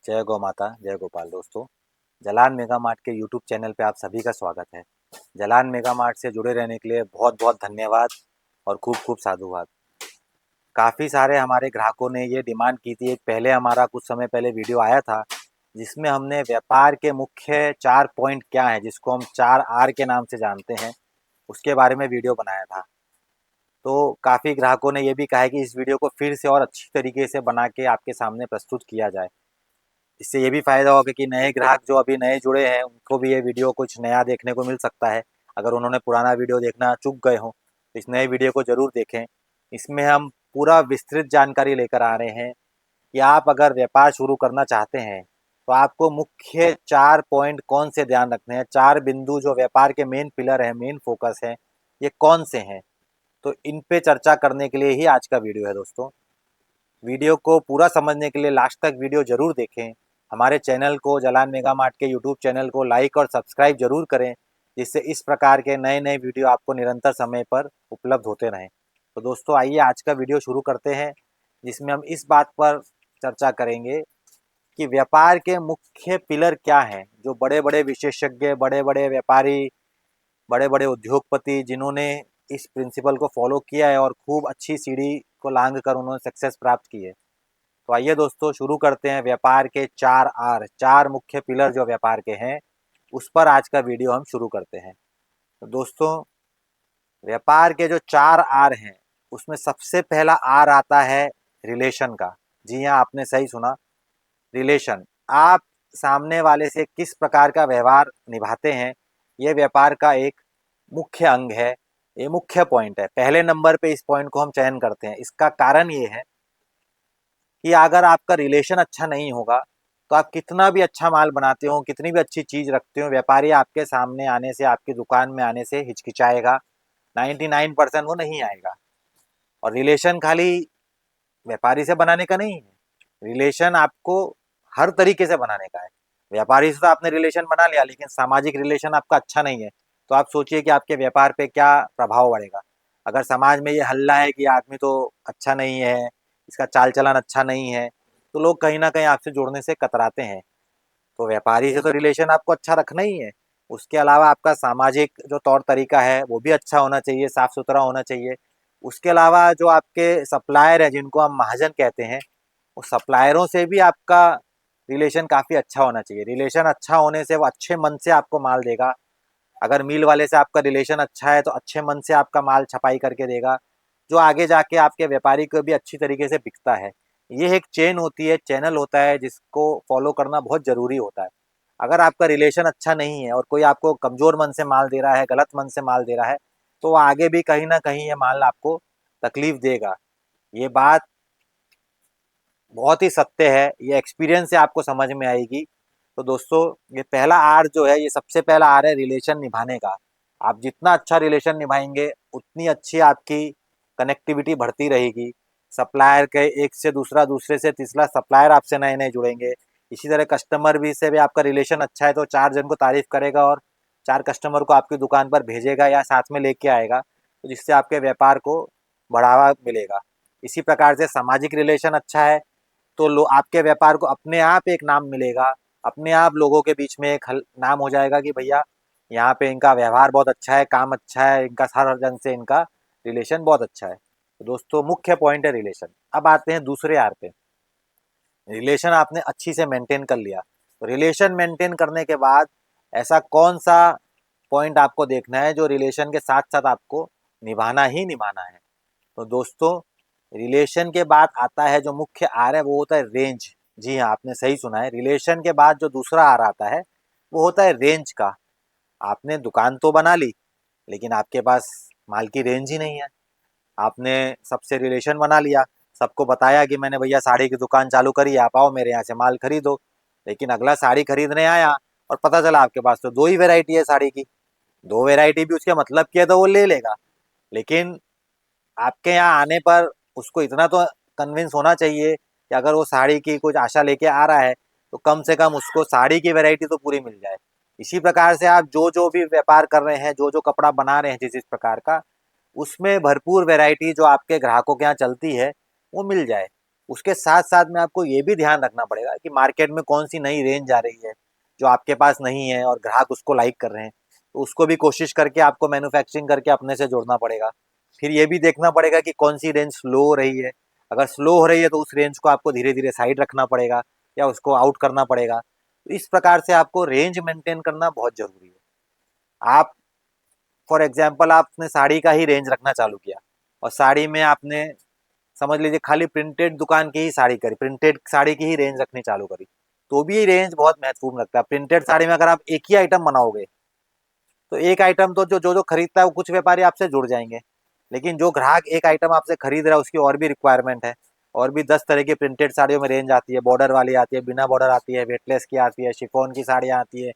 जय गौ माता, जय गोपाल। दोस्तों, जलान मेगा मार्ट के यूट्यूब चैनल पे आप सभी का स्वागत है। जलान मेगा मार्ट से जुड़े रहने के लिए बहुत बहुत धन्यवाद और खूब खूब साधुवाद। काफ़ी सारे हमारे ग्राहकों ने ये डिमांड की थी। एक पहले हमारा कुछ समय पहले वीडियो आया था जिसमें हमने व्यापार के मुख्य 4 पॉइंट क्या हैं, जिसको हम 4 आर के नाम से जानते हैं, उसके बारे में वीडियो बनाया था। तो काफ़ी ग्राहकों ने ये भी कहा है कि इस वीडियो को फिर से और अच्छी तरीके से बना के आपके सामने प्रस्तुत किया जाए। इससे ये भी फ़ायदा होगा कि नए ग्राहक जो अभी नए जुड़े हैं उनको भी ये वीडियो कुछ नया देखने को मिल सकता है। अगर उन्होंने पुराना वीडियो देखना चूक गए हों तो इस नए वीडियो को ज़रूर देखें। इसमें हम पूरा विस्तृत जानकारी लेकर आ रहे हैं कि आप अगर व्यापार शुरू करना चाहते हैं तो आपको मुख्य 4 पॉइंट कौन से ध्यान रखने हैं, 4 बिंदु जो व्यापार के मेन पिलर हैं, मेन फोकस हैं, ये कौन से हैं। तो इन पे चर्चा करने के लिए ही आज का वीडियो है। दोस्तों, वीडियो को पूरा समझने के लिए लास्ट तक वीडियो ज़रूर देखें। हमारे चैनल को, जलान मेगा मार्ट के यूट्यूब चैनल को लाइक और सब्सक्राइब ज़रूर करें, जिससे इस प्रकार के नए नए वीडियो आपको निरंतर समय पर उपलब्ध होते रहें। तो दोस्तों, आइए आज का वीडियो शुरू करते हैं, जिसमें हम इस बात पर चर्चा करेंगे कि व्यापार के मुख्य पिलर क्या हैं। जो बड़े बड़े विशेषज्ञ, बड़े बड़े व्यापारी, बड़े बड़े उद्योगपति जिन्होंने इस प्रिंसिपल को फॉलो किया है और खूब अच्छी सीढ़ी को लांघ कर उन्होंने सक्सेस प्राप्त की है। तो आइए दोस्तों, शुरू करते हैं व्यापार के 4 आर, 4 मुख्य पिलर जो व्यापार के हैं, उस पर आज का वीडियो हम शुरू करते हैं। तो दोस्तों, व्यापार के जो 4 आर हैं, उसमें सबसे पहला आर आता है रिलेशन का। जी हाँ, आपने सही सुना, रिलेशन। आप सामने वाले से किस प्रकार का व्यवहार निभाते हैं, ये व्यापार का एक मुख्य अंग है, ये मुख्य पॉइंट है। पहले नंबर पे इस पॉइंट को हम चयन करते हैं। इसका कारण ये है कि अगर आपका रिलेशन अच्छा नहीं होगा तो आप कितना भी अच्छा माल बनाते हो, कितनी भी अच्छी चीज़ रखते हो, व्यापारी आपके सामने आने से, आपकी दुकान में आने से हिचकिचाएगा। 99% वो नहीं आएगा। और रिलेशन खाली व्यापारी से बनाने का नहीं है, रिलेशन आपको हर तरीके से बनाने का है। व्यापारी से तो आपने रिलेशन बना लिया, लेकिन सामाजिक रिलेशन आपका अच्छा नहीं है, तो आप सोचिए कि आपके व्यापार पे क्या प्रभाव पड़ेगा। अगर समाज में ये हल्ला है कि आदमी तो अच्छा नहीं है, इसका चाल चलन अच्छा नहीं है, तो लोग कहीं ना कहीं आपसे जुड़ने से कतराते हैं। तो व्यापारी से तो रिलेशन आपको अच्छा रखना ही है। उसके अलावा आपका सामाजिक जो तौर तरीका है वो भी अच्छा होना चाहिए, साफ सुथरा होना चाहिए। उसके अलावा जो आपके सप्लायर हैं, जिनको हम महाजन कहते हैं, वो सप्लायरों से भी आपका रिलेशन काफ़ी अच्छा होना चाहिए। रिलेशन अच्छा होने से वो अच्छे मन से आपको माल देगा। अगर मिल वाले से आपका रिलेशन अच्छा है तो अच्छे मन से आपका माल छपाई करके देगा, जो आगे जाके आपके व्यापारी को भी अच्छी तरीके से बिकता है। ये एक चेन होती है, चैनल होता है, जिसको फॉलो करना बहुत ज़रूरी होता है। अगर आपका रिलेशन अच्छा नहीं है और कोई आपको कमज़ोर मन से माल दे रहा है, गलत मन से माल दे रहा है, तो वो आगे भी कहीं ना कहीं ये माल आपको तकलीफ देगा। ये बात बहुत ही सत्य है, ये एक्सपीरियंस से आपको समझ में आएगी। तो दोस्तों, ये पहला आर जो है, ये सबसे पहला आर है रिलेशन निभाने का। आप जितना अच्छा रिलेशन निभाएंगे उतनी अच्छी आपकी कनेक्टिविटी बढ़ती रहेगी। सप्लायर के एक से दूसरा, दूसरे से तीसरा सप्लायर आपसे नए नए जुड़ेंगे। इसी तरह कस्टमर भी से भी आपका रिलेशन अच्छा है तो 4 जन को तारीफ करेगा और 4 कस्टमर को आपकी दुकान पर भेजेगा या साथ में लेके आएगा, तो जिससे आपके व्यापार को बढ़ावा मिलेगा। इसी प्रकार से सामाजिक रिलेशन अच्छा है तो लो आपके व्यापार को अपने आप एक नाम मिलेगा। अपने आप लोगों के बीच में एक नाम हो जाएगा कि भैया यहाँ पे इनका व्यवहार बहुत अच्छा है, काम अच्छा है, इनका हर जन से इनका रिलेशन बहुत अच्छा है। तो दोस्तों, मुख्य पॉइंट है रिलेशन। अब आते हैं दूसरे आर पे। रिलेशन आपने अच्छी से मेंटेन कर लिया, तो रिलेशन मेंटेन करने के बाद ऐसा कौन सा पॉइंट आपको देखना है जो रिलेशन के साथ साथ आपको निभाना ही निभाना है। तो दोस्तों, रिलेशन के बाद आता है जो मुख्य आर है, वो होता है रेंज। जी हाँ, आपने सही सुना है, रिलेशन के बाद जो दूसरा आर आता है वो होता है रेंज का। आपने दुकान तो बना ली, लेकिन आपके पास माल की रेंज ही नहीं है। आपने सबसे रिलेशन बना लिया, सबको बताया कि मैंने भैया साड़ी की दुकान चालू करी है, आप आओ मेरे यहाँ से माल खरीदो। लेकिन अगला साड़ी खरीदने आया और पता चला आपके पास तो 2 ही वैरायटी है साड़ी की। 2 वैरायटी भी उसके मतलब की है तो वो ले लेगा, लेकिन आपके यहाँ आने पर उसको इतना तो कन्विंस होना चाहिए कि अगर वो साड़ी की कुछ आशा लेके आ रहा है तो कम से कम उसको साड़ी की वैरायटी तो पूरी मिल जाए। इसी प्रकार से आप जो जो भी व्यापार कर रहे हैं, जो जो कपड़ा बना रहे हैं जिस जिस प्रकार का, उसमें भरपूर वैरायटी जो आपके ग्राहकों के यहाँ चलती है वो मिल जाए। उसके साथ साथ में आपको ये भी ध्यान रखना पड़ेगा कि मार्केट में कौन सी नई रेंज आ रही है जो आपके पास नहीं है और ग्राहक उसको लाइक कर रहे हैं, तो उसको भी कोशिश करके आपको मैन्युफैक्चरिंग करके अपने से जोड़ना पड़ेगा। फिर ये भी देखना पड़ेगा कि कौन सी रेंज स्लो हो रही है। अगर स्लो हो रही है तो उस रेंज को आपको धीरे धीरे साइड रखना पड़ेगा या उसको आउट करना पड़ेगा। तो इस प्रकार से आपको रेंज मेंटेन करना बहुत जरूरी है। आप फॉर एग्जाम्पल आपने साड़ी का ही रेंज रखना चालू किया और साड़ी में आपने समझ लीजिए खाली प्रिंटेड दुकान की ही साड़ी करी, प्रिंटेड साड़ी की ही रेंज रखनी चालू करी, तो भी रेंज बहुत महत्वपूर्ण रखता है। प्रिंटेड साड़ी में अगर आप एक ही आइटम बनाओगे तो एक आइटम तो जो जो जो खरीदता है वो कुछ व्यापारी आपसे जुड़ जाएंगे, लेकिन जो ग्राहक एक आइटम आपसे खरीद रहा है उसकी और भी रिक्वायरमेंट है। और भी 10 तरह की प्रिंटेड साड़ियों में रेंज आती है, बॉर्डर वाली आती है, बिना बॉर्डर आती है, वेटलेस की आती है, शिफॉन की साड़ियाँ आती है,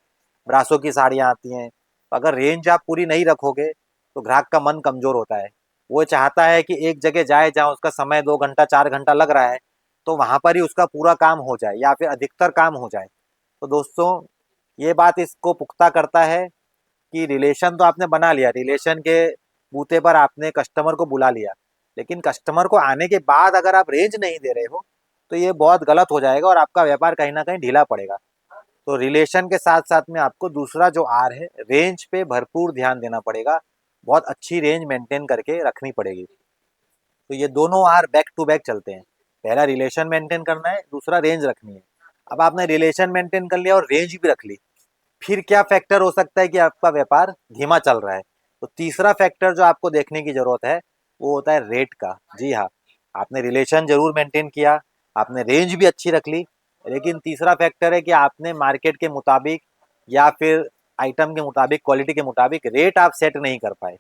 ब्रासो की साड़ियाँ आती हैं। तो अगर रेंज आप पूरी नहीं रखोगे तो ग्राहक का मन कमजोर होता है। वो चाहता है कि एक जगह जाए जहाँ उसका समय 2 घंटा 4 घंटा लग रहा है तो वहां पर ही उसका पूरा काम हो जाए या फिर अधिकतर काम हो जाए। तो दोस्तों, ये बात इसको पुख्ता करता है कि रिलेशन तो आपने बना लिया, रिलेशन के बूते पर आपने कस्टमर को बुला लिया, लेकिन कस्टमर को आने के बाद अगर आप रेंज नहीं दे रहे हो तो ये बहुत गलत हो जाएगा और आपका व्यापार कहीं ना कहीं ढीला पड़ेगा। तो रिलेशन के साथ साथ में आपको दूसरा जो आर है, रेंज पे भरपूर ध्यान देना पड़ेगा। बहुत अच्छी रेंज मेंटेन करके रखनी पड़ेगी। तो ये दोनों आर बैक टू बैक चलते हैं। पहला रिलेशन मेंटेन करना है, दूसरा रेंज रखनी है। अब आपने रिलेशन मेंटेन कर लिया और रेंज भी रख ली, फिर क्या फैक्टर हो सकता है कि आपका व्यापार धीमा चल रहा है। तो तीसरा फैक्टर जो आपको देखने की जरूरत है वो होता है रेट का। जी हाँ, आपने रिलेशन जरूर मेंटेन किया, आपने रेंज भी अच्छी रख ली, लेकिन तीसरा फैक्टर है कि आपने मार्केट के मुताबिक या फिर आइटम के मुताबिक, क्वालिटी के मुताबिक रेट आप सेट नहीं कर पाए।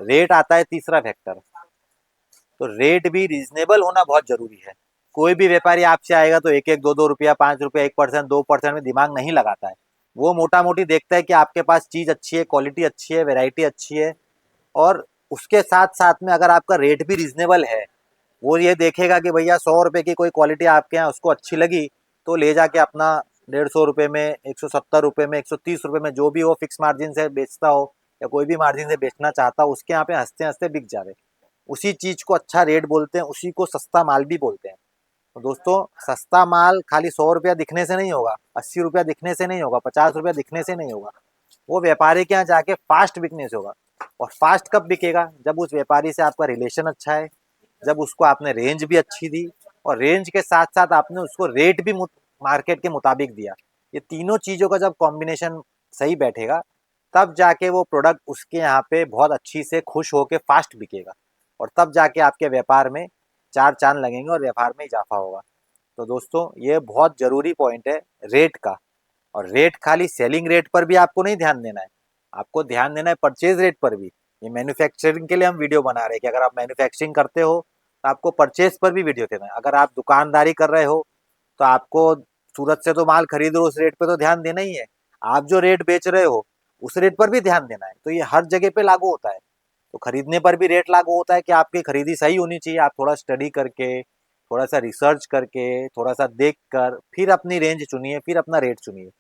रेट आता है तीसरा फैक्टर। तो रेट भी रीजनेबल होना बहुत जरूरी है। कोई भी व्यापारी आपसे आएगा तो एक एक दो दो रुपया, 5 रुपया, 1%, 2% में दिमाग नहीं लगाता है। वो मोटा मोटी देखता है कि आपके पास चीज अच्छी है, क्वालिटी अच्छी है, वेराइटी अच्छी है, और उसके साथ साथ में अगर आपका रेट भी रीजनेबल है, वो ये देखेगा कि भैया 100 रुपये की कोई क्वालिटी आपके यहाँ उसको अच्छी लगी तो ले जाके अपना 150 रुपये में, 170 रुपये में, 130 रुपये में, जो भी वो फिक्स मार्जिन से बेचता हो या कोई भी मार्जिन से बेचना चाहता हो, उसके यहाँ पे हंसते हंसते बिक जावे। उसी चीज को अच्छा रेट बोलते हैं, उसी को सस्ता माल भी बोलते हैं। तो दोस्तों, सस्ता माल खाली 100 रुपया दिखने से नहीं होगा, 80 रुपया दिखने से नहीं होगा, 50 रुपया दिखने से नहीं होगा। वो व्यापारी के यहाँ जाके फास्ट बिकने से होगा। और फास्ट कब बिकेगा? जब उस व्यापारी से आपका रिलेशन अच्छा है, जब उसको आपने रेंज भी अच्छी दी और रेंज के साथ साथ आपने उसको रेट भी मार्केट के मुताबिक दिया। ये तीनों चीजों का जब कॉम्बिनेशन सही बैठेगा तब जाके वो प्रोडक्ट उसके यहाँ पे बहुत अच्छी से खुश होके फास्ट बिकेगा, और तब जाके आपके व्यापार में चार चांद लगेंगे और व्यापार में इजाफा होगा। तो दोस्तों, ये बहुत जरूरी पॉइंट है रेट का। और रेट खाली सेलिंग रेट पर भी आपको नहीं ध्यान देना है, आपको ध्यान देना है परचेज रेट पर भी। ये मैन्युफैक्चरिंग के लिए हम वीडियो बना रहे हैं कि अगर आप मैन्युफैक्चरिंग करते हो तो आपको परचेज पर भी वीडियो देना है। अगर आप दुकानदारी कर रहे हो तो आपको सूरत से तो माल खरीद रहे हो, उस रेट पे तो ध्यान देना ही है। आप जो रेट बेच रहे हो उस रेट पर भी ध्यान देना है। तो ये हर जगह पे लागू होता है। तो खरीदने पर भी रेट लागू होता है कि आपकी खरीदी सही होनी चाहिए। आप थोड़ा स्टडी करके, थोड़ा सा रिसर्च करके, थोड़ा सा देख कर फिर अपनी रेंज चुनिए, फिर अपना रेट चुनिए।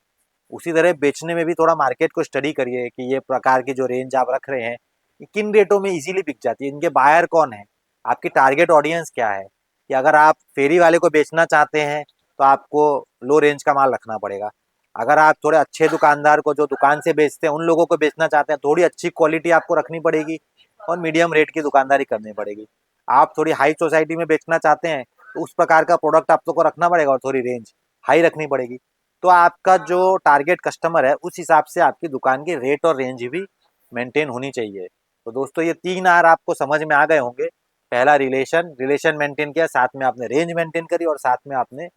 उसी तरह बेचने में भी थोड़ा मार्केट को स्टडी करिए कि ये प्रकार की जो रेंज आप रख रहे हैं ये किन रेटों में इजीली बिक जाती है, इनके बायर कौन है, आपकी टारगेट ऑडियंस क्या है। कि अगर आप फेरी वाले को बेचना चाहते हैं तो आपको लो रेंज का माल रखना पड़ेगा। अगर आप थोड़े अच्छे दुकानदार को जो दुकान से बेचते हैं उन लोगों को बेचना चाहते हैं, थोड़ी अच्छी क्वालिटी आपको रखनी पड़ेगी और मीडियम रेट की दुकानदारी करनी पड़ेगी। आप थोड़ी हाई सोसाइटी में बेचना चाहते हैं तो उस प्रकार का प्रोडक्ट आपको रखना पड़ेगा और थोड़ी रेंज हाई रखनी पड़ेगी। तो आपका जो टारगेट कस्टमर है उस हिसाब से आपकी दुकान की रेट और रेंज भी मेंटेन होनी चाहिए। तो दोस्तों, ये 3 आर आपको समझ में आ गए होंगे। पहला रिलेशन, रिलेशन मेंटेन किया, साथ में आपने रेंज मेंटेन करी और साथ में आपने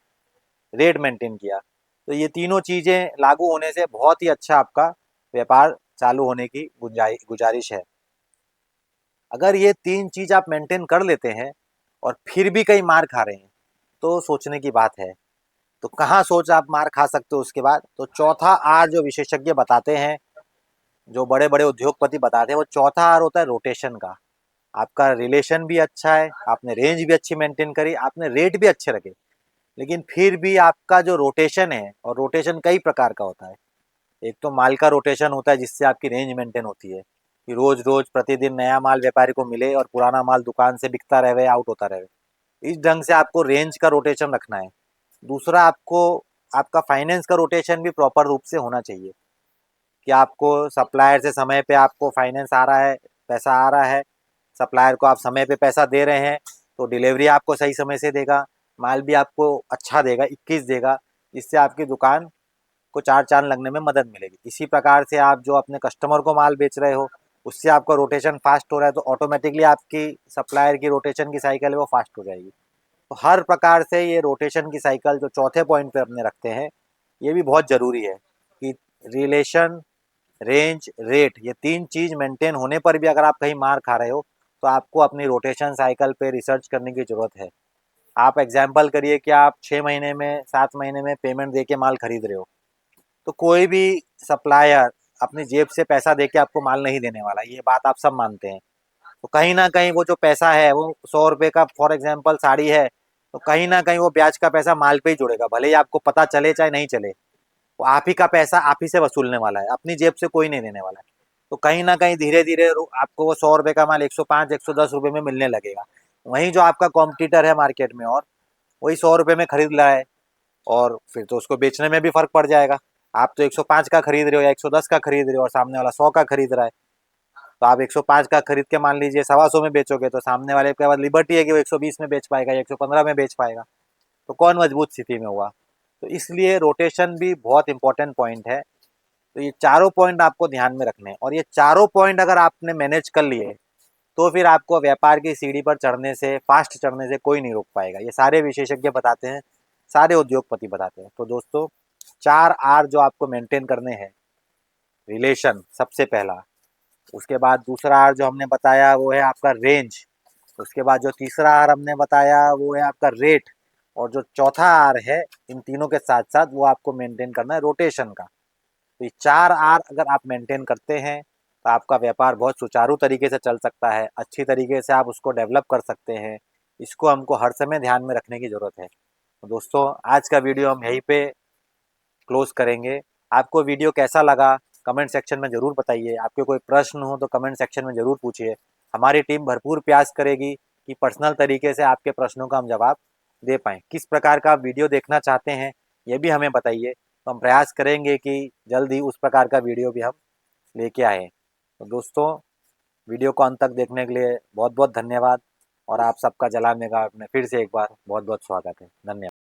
रेट मेंटेन किया। तो ये तीनों चीजें लागू होने से बहुत ही अच्छा आपका व्यापार चालू होने की गुजारिश है। अगर ये 3 चीज आप मेंटेन कर लेते हैं और फिर भी कहीं मार खा रहे हैं तो सोचने की बात है। तो कहाँ सोच आप मार खा सकते हो उसके बाद? तो चौथा आर जो विशेषज्ञ बताते हैं, जो बड़े बड़े उद्योगपति बताते हैं, वो चौथा आर होता है रोटेशन का। आपका रिलेशन भी अच्छा है, आपने रेंज भी अच्छी मेंटेन करी, आपने रेट भी अच्छे रखे, लेकिन फिर भी आपका जो रोटेशन है, और रोटेशन कई प्रकार का होता है। एक तो माल का रोटेशन होता है जिससे आपकी रेंज मेंटेन होती है कि रोज रोज प्रतिदिन नया माल व्यापारी को मिले और पुराना माल दुकान से बिकता रहे, आउट होता रहे। इस ढंग से आपको रेंज का रोटेशन रखना है। दूसरा, आपको आपका फाइनेंस का रोटेशन भी प्रॉपर रूप से होना चाहिए कि आपको सप्लायर से समय पे आपको फाइनेंस आ रहा है, पैसा आ रहा है, सप्लायर को आप समय पे पैसा दे रहे हैं तो डिलीवरी आपको सही समय से देगा, माल भी आपको अच्छा देगा, 21 देगा, जिससे आपकी दुकान को चार चांद लगने में मदद मिलेगी। इसी प्रकार से आप जो अपने कस्टमर को माल बेच रहे हो, उससे आपका रोटेशन फास्ट हो रहा है तो ऑटोमेटिकली आपकी सप्लायर की रोटेशन की साइकिल है वो फास्ट हो जाएगी। तो हर प्रकार से ये रोटेशन की साइकिल जो चौथे पॉइंट पे अपने रखते हैं, ये भी बहुत ज़रूरी है कि रिलेशन, रेंज, रेट, ये तीन चीज़ मेंटेन होने पर भी अगर आप कहीं मार खा रहे हो तो आपको अपनी रोटेशन साइकिल पे रिसर्च करने की ज़रूरत है। आप एग्जाम्पल करिए कि आप 6 महीने में, 7 महीने में पेमेंट दे के माल खरीद रहे हो, तो कोई भी सप्लायर अपनी जेब से पैसा दे के आपको माल नहीं देने वाला, ये बात आप सब मानते हैं। तो कहीं ना कहीं वो जो पैसा है वो 100 रुपये का फॉर एग्जाम्पल साड़ी है, तो कहीं ना कहीं वो ब्याज का पैसा माल पे ही जुड़ेगा, भले ही आपको पता चले चाहे नहीं चले। वो आप ही का पैसा आप ही से वसूलने वाला है, अपनी जेब से कोई नहीं देने वाला है। तो कहीं ना कहीं धीरे धीरे आपको वो 100 रुपये का माल 105, 110 रुपये में मिलने लगेगा। वहीं जो आपका कॉम्पिटिटर है मार्केट में, और वही 100 रुपये में खरीद रहा है, और फिर तो उसको बेचने में भी फर्क पड़ जाएगा। आप तो 105 का खरीद रहे हो या 110 का खरीद रहे हो और सामने वाला 100 का खरीद रहा है। तो आप 105 का खरीद के मान लीजिए 125 में बेचोगे, तो सामने वाले के पास लिबर्टी है कि वो 120 में बेच पाएगा या 115 में बेच पाएगा। तो कौन मजबूत स्थिति में हुआ। तो इसलिए रोटेशन भी बहुत इंपॉर्टेंट पॉइंट है। तो ये चारों पॉइंट आपको ध्यान में रखने हैं, और ये चारों पॉइंट अगर आपने मैनेज कर लिए तो फिर आपको व्यापार की सीढ़ी पर चढ़ने से, फास्ट चढ़ने से कोई नहीं रोक पाएगा। ये सारे विशेषज्ञ बताते हैं, सारे उद्योगपति बताते हैं। तो दोस्तों, 4 आर जो आपको मेंटेन करने हैं, रिलेशन सबसे पहला, उसके बाद दूसरा आर जो हमने बताया वो है आपका रेंज, उसके बाद जो तीसरा आर हमने बताया वो है आपका रेट, और जो चौथा आर है इन तीनों के साथ साथ वो आपको मेंटेन करना है रोटेशन का। तो ये 4 आर अगर आप मेंटेन करते हैं तो आपका व्यापार बहुत सुचारू तरीके से चल सकता है, अच्छी तरीके से आप उसको डेवलप कर सकते हैं। इसको हमको हर समय ध्यान में रखने की ज़रूरत है। तो दोस्तों, आज का वीडियो हम यहीं पे क्लोज करेंगे। आपको वीडियो कैसा लगा कमेंट सेक्शन में ज़रूर बताइए। आपके कोई प्रश्न हो तो कमेंट सेक्शन में ज़रूर पूछिए। हमारी टीम भरपूर प्रयास करेगी कि पर्सनल तरीके से आपके प्रश्नों का हम जवाब दे पाएँ। किस प्रकार का वीडियो देखना चाहते हैं ये भी हमें बताइए, तो हम प्रयास करेंगे कि जल्द ही उस प्रकार का वीडियो भी हम लेके आएँ। तो दोस्तों, वीडियो को अंत तक देखने के लिए बहुत बहुत धन्यवाद, और आप सबका जलाल मेगा में फिर से एक बार बहुत बहुत स्वागत है। धन्यवाद।